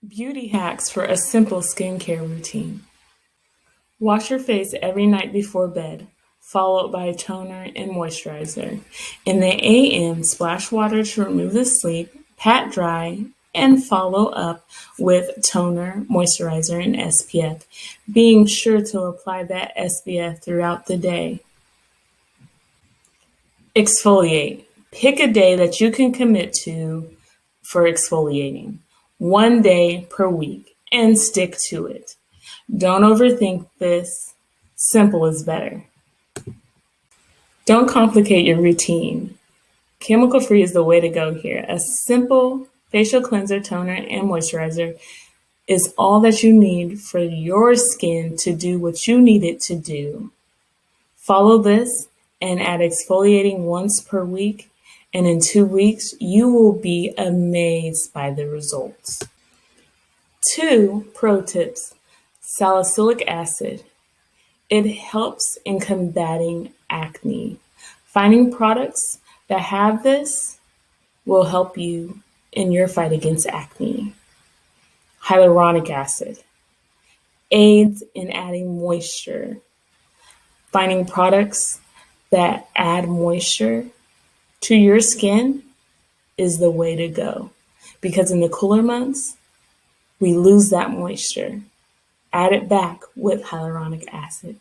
Beauty hacks for a simple skincare routine. Wash your face every night before bed, followed by toner and moisturizer. In the AM, splash water to remove the sleep, pat dry, and follow up with toner, moisturizer, and SPF, being sure to apply that SPF throughout the day. Exfoliate. Pick a day that you can commit to for exfoliating. 1 day per week and stick to it. Don't overthink this. Simple is better. Don't complicate your routine. Chemical free is the way to go here. A simple facial cleanser, toner, and moisturizer is all that you need for your skin to do what you need it to do. Follow this and add exfoliating once per week, and in 2 weeks, you will be amazed by the results. Two pro tips: salicylic acid. It helps in combating acne. Finding products that have this will help you in your fight against acne. Hyaluronic acid aids in adding moisture. Finding products that add moisture to your skin is the way to go, because in the cooler months, we lose that moisture. Add it back with hyaluronic acid.